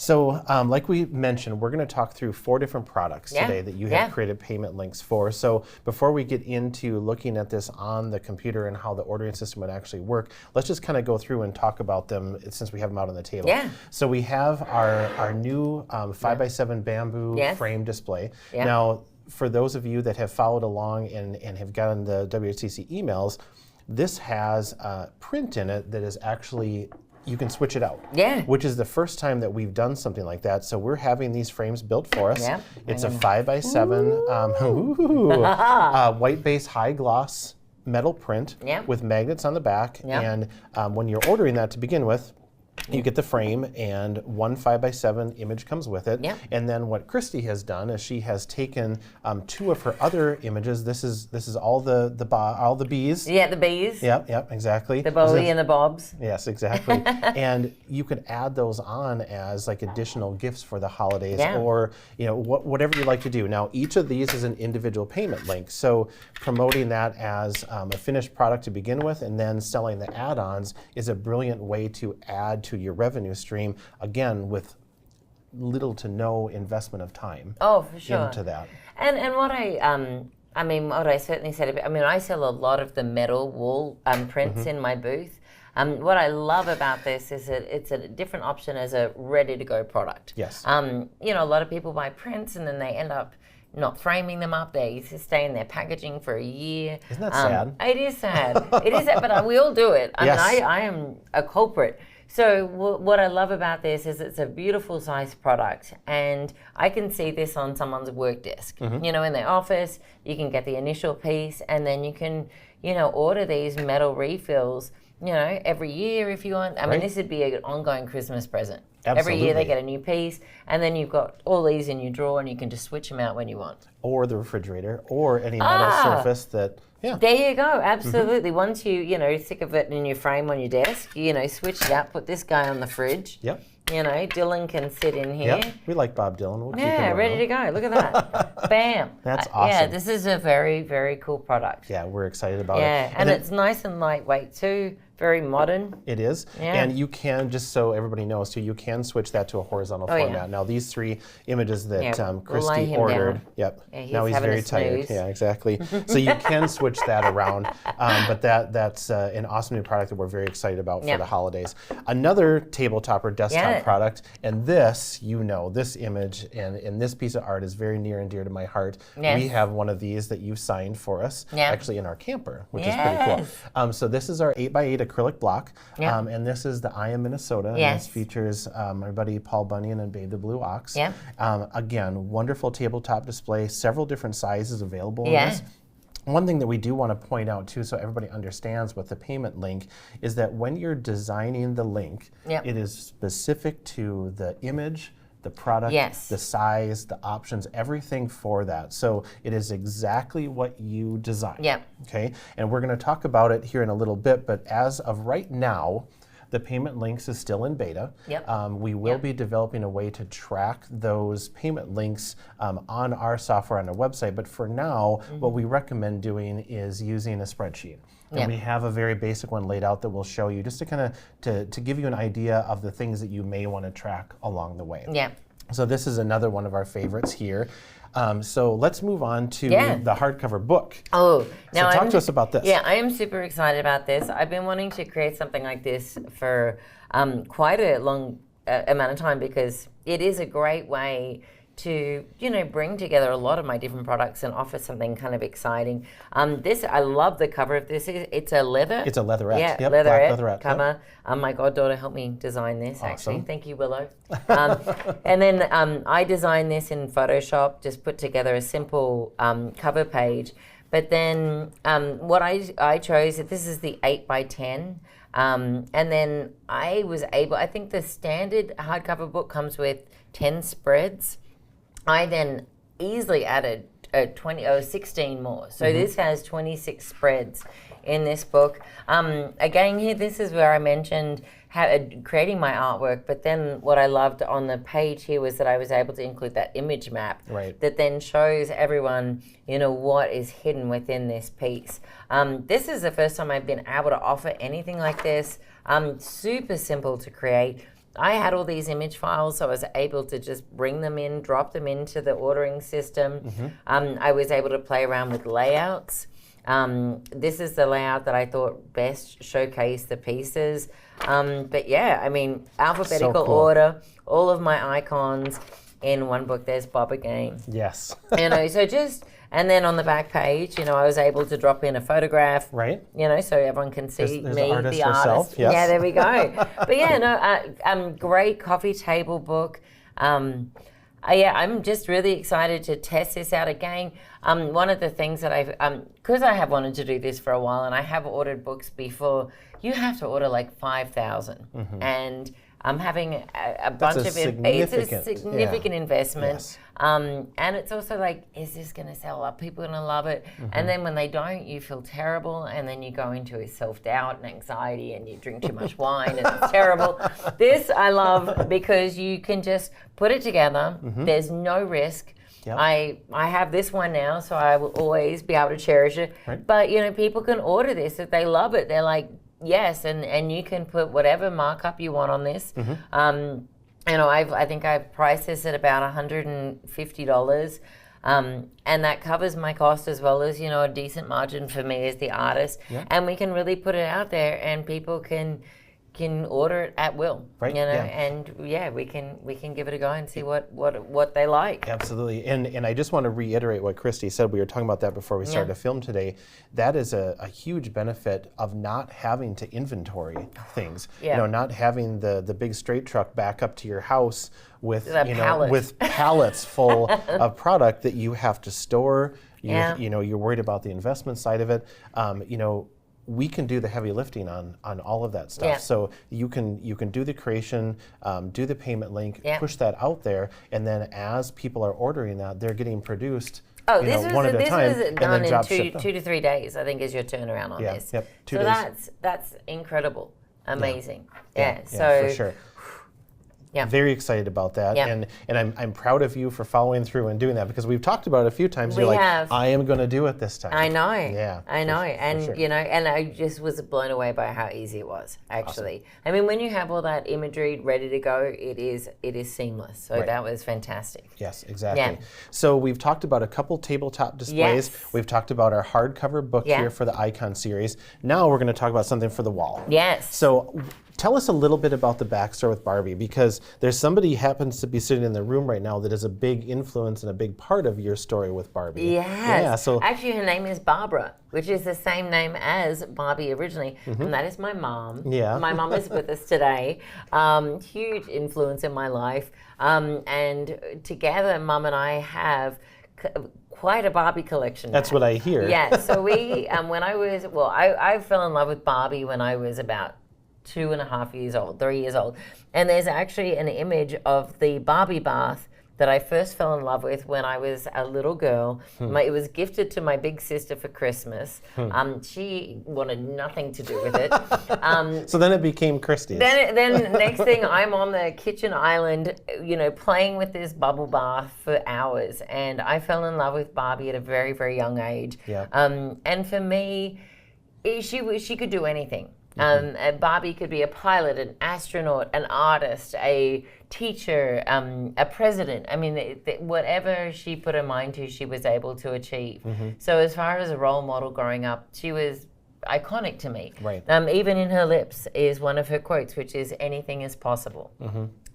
So like we mentioned, we're going to talk through 4 different products today that you have created payment links for. So before we get into looking at this on the computer and how the ordering system would actually work, let's just kind of go through and talk about them since we have them out on the table. So we have our new 5x7 bamboo frame display. Now, for those of you that have followed along and have gotten the Whcc emails, this has a print in it that is actually, you can switch it out. Which is the first time that we've done something like that. So we're having these frames built for us. It's a 5x7 white base high gloss metal print with magnets on the back. And when you're ordering that to begin with, you get the frame and 1 5x7 image comes with it. And then what Kristi has done is she has taken 2 of her other images. This is all the bees. The bees. Yep, exactly. The Bowie and the Bobs. Yes, exactly. And you could add those on as like additional gifts for the holidays, or whatever you like to do. Now, each of these is an individual payment link. So promoting that as a finished product to begin with, and then selling the add-ons is a brilliant way to add to your revenue stream, again, with little to no investment of time into that. And what what I certainly said, I sell a lot of the metal wall prints in my booth. What I love about this is that it's a different option as a ready-to-go product. A lot of people buy prints and then they end up not framing them up. They stay in their packaging for a year. Isn't that sad? It is sad. It is sad, but we all do it. I am a culprit. So what I love about this is it's a beautiful size product, and I can see this on someone's work desk. In their office, you can get the initial piece, and then you can, order these metal refills, every year if you want. I mean, this would be an ongoing Christmas present. Absolutely. Every year they get a new piece, and then you've got all these in your drawer, and you can just switch them out when you want. Or the refrigerator, or any metal surface that. There you go. Absolutely. Once you stick of it in your frame on your desk, switch it out, put this guy on the fridge. Dylan can sit in here. We like Bob Dylan. We'll keep him ready to go. Look at that. Bam. That's awesome. This is a very, very cool product. We're excited about it. And it's nice and lightweight too. Very modern. It is. And you can, just so everybody knows too, you can switch that to a horizontal format. Now these 3 images that Kristi ordered. Now he's very tired. Exactly. So you can switch that around. But that's an awesome new product that we're very excited about for the holidays. Another tabletop or desktop product, and this, this image and this piece of art is very near and dear to my heart. We have one of these that you signed for us, actually in our camper, which is pretty cool. So this is our 8x8 acrylic block, and this is the I Am Minnesota, and this features my buddy Paul Bunyan and Babe the Blue Ox. Again, wonderful tabletop display, several different sizes available in this. One thing that we do want to point out too, so everybody understands with the payment link, is that when you're designing the link, it is specific to the image, the product, the size, the options, everything for that. So it is exactly what you designed. Okay, and we're going to talk about it here in a little bit, but as of right now, the payment links is still in beta. We will be developing a way to track those payment links on our software on our website, but for now, what we recommend doing is using a spreadsheet. And we have a very basic one laid out that we'll show you just to kind of to give you an idea of the things that you may want to track along the way. So this is another one of our favorites here. So let's move on to the hardcover book. Now talk to us about this. I am super excited about this. I've been wanting to create something like this for quite a long amount of time, because it is a great way to bring together a lot of my different products and offer something kind of exciting. I love the cover of this. It's a leather. It's a leatherette. Leatherette cover. My goddaughter helped me design this. Actually. Thank you, Willow. And then I designed this in Photoshop. Just put together a simple cover page. But then what I chose, this is the 8x10. And then I was able, I think the standard hardcover book comes with 10 spreads. I then easily added 16 more. So this has 26 spreads in this book. Again, here, this is where I mentioned creating my artwork, but then what I loved on the page here was that I was able to include that image map that then shows everyone, what is hidden within this piece. This is the first time I've been able to offer anything like this. Super simple to create. I had all these image files, so I was able to just bring them in, drop them into the ordering system. I was able to play around with layouts. This is the layout that I thought best showcased the pieces. But yeah, I mean, alphabetical order, all of my icons in one book. There's Bob again. Yes. So just, and then on the back page, I was able to drop in a photograph. Right. So everyone can see there's me, the artist artist. herself. Yes. Yeah, there we go. But yeah, great coffee table book. I'm just really excited to test this out again. One of the things that because I have wanted to do this for a while, and I have ordered books before, you have to order like 5,000. And I'm having a bunch of it's a significant investment. Yes. And it's also like, is this going to sell? Are people going to love it? And then when they don't, you feel terrible. And then you go into a self-doubt and anxiety and you drink too much wine and it's terrible. This I love because you can just put it together. There's no risk. Yep. I have this one now, so I will always be able to cherish it. Right. But, people can order this if they love it. They're like, yes, and you can put whatever markup you want on this. I think I've priced this at about $150, and that covers my cost as well as a decent margin for me as the artist. Yep. And we can really put it out there, and people can order it at will. Right. And we can give it a go and see what they like. Absolutely. And I just want to reiterate what Kristi said. We were talking about that before we started to film today. That is a huge benefit of not having to inventory things. Not having the big straight truck back up to your house with with pallets full of product that you have to store. You're worried about the investment side of it. We can do the heavy lifting on all of that stuff. Yeah. So you can do the creation, do the payment link, push that out there, and then as people are ordering that, they're getting produced one at a time. This is done in 2 to 3 days, I think, is your turnaround on this. Yep, 2 days. That's incredible, amazing. So for sure. Yeah. Very excited about that, and I'm proud of you for following through and doing that, because we've talked about it a few times. You're like, I am going to do it this time. I know. Yeah. I know, and and I just was blown away by how easy it was. Actually, awesome. I mean, when you have all that imagery ready to go, it is seamless. So that was fantastic. Yes, exactly. Yeah. So we've talked about a couple tabletop displays. Yes. We've talked about our hardcover book here for the Icon series. Now we're going to talk about something for the wall. Yes. So tell us a little bit about the backstory with Barbie, because there's somebody who happens to be sitting in the room right now that is a big influence and a big part of your story with Barbie. Yes. Yeah, so actually, her name is Barbara, which is the same name as Barbie originally, and that is my mom. Yeah. My mom is with us today. Huge influence in my life, and together, Mom and I have quite a Barbie collection. That's what I hear. Yeah. So we, when I fell in love with Barbie when I was about 2.5 years old, 3 years old. And there's actually an image of the Barbie bath that I first fell in love with when I was a little girl. It was gifted to my big sister for Christmas. She wanted nothing to do with it. So then it became Kristi's. Then next thing, I'm on the kitchen island, playing with this bubble bath for hours. And I fell in love with Barbie at a very, very young age. Yeah. And for me, she could do anything. Barbie could be a pilot, an astronaut, an artist, a teacher, a president. I mean, whatever she put her mind to, she was able to achieve. So as far as a role model growing up, she was iconic to me. Right. Even in her lips is one of her quotes, which is, anything is possible.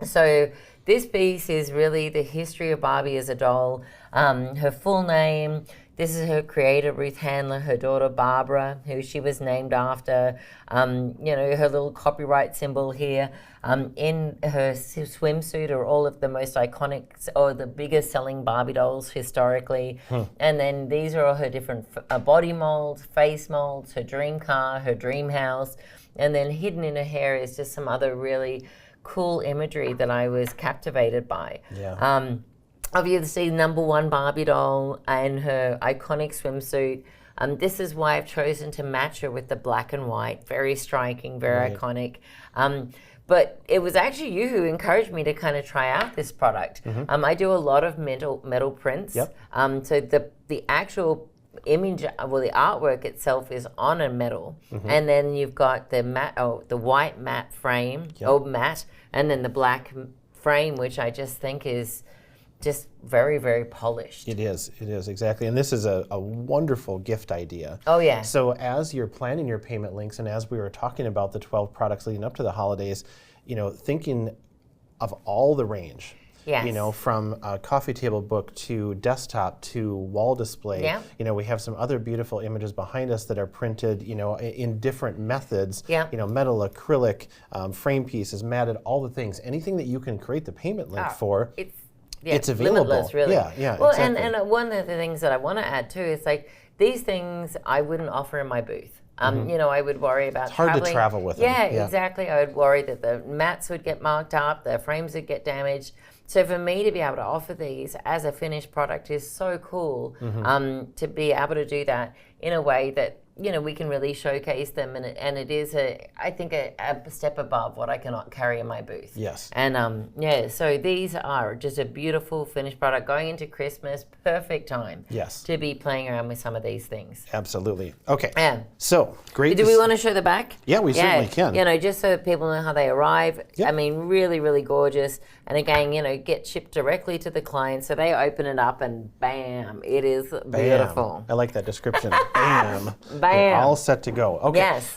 So this piece is really the history of Barbie as a doll, her full name. This is her creator, Ruth Handler, her daughter, Barbara, who she was named after. Her little copyright symbol here. In her swimsuit are all of the most iconic or the biggest selling Barbie dolls historically. And then these are all her different body molds, face molds, her dream car, her dream house. And then hidden in her hair is just some other really cool imagery that I was captivated by. Yeah. Obviously, #1 Barbie doll and her iconic swimsuit. This is why I've chosen to match her with the black and white. Very striking, very iconic. But it was actually you who encouraged me to kind of try out this product. I do a lot of metal prints. Yep. So the actual image, well, the artwork itself is on a metal, and then you've got the the white matte frame, matte, and then the black frame, which I just think is just very, very polished. It is, exactly. And this is a wonderful gift idea. Oh, yeah. So as you're planning your payment links, and as we were talking about the 12 products leading up to the holidays, thinking of all the range. Yes. From a coffee table book to desktop to wall display. Yeah. We have some other beautiful images behind us that are printed, in different methods. Yeah. Metal, acrylic, frame pieces, matted, all the things. Anything that you can create the payment link for. It's available. Limitless, really. Yeah, well, exactly. and one of the things that I want to add too is like these things I wouldn't offer in my booth. I would worry about it's hard traveling. to travel with them. Yeah, exactly. I would worry that the mats would get marked up, the frames would get damaged. So for me to be able to offer these as a finished product is so cool. To be able to do that in a way that we can really showcase them, and it is I think a step above what I cannot carry in my booth. Yes. And so these are just a beautiful finished product going into Christmas, perfect time. Yes. To be playing around with some of these things. Absolutely. Okay. Yeah. So great. Do we want to show the back? Yeah, we certainly can. Just so that people know how they arrive. Yep. I mean, really, really gorgeous. And again, get shipped directly to the client. So they open it up and bam, it is beautiful. I like that description. Bam. Bam. All set to go. Okay. Yes.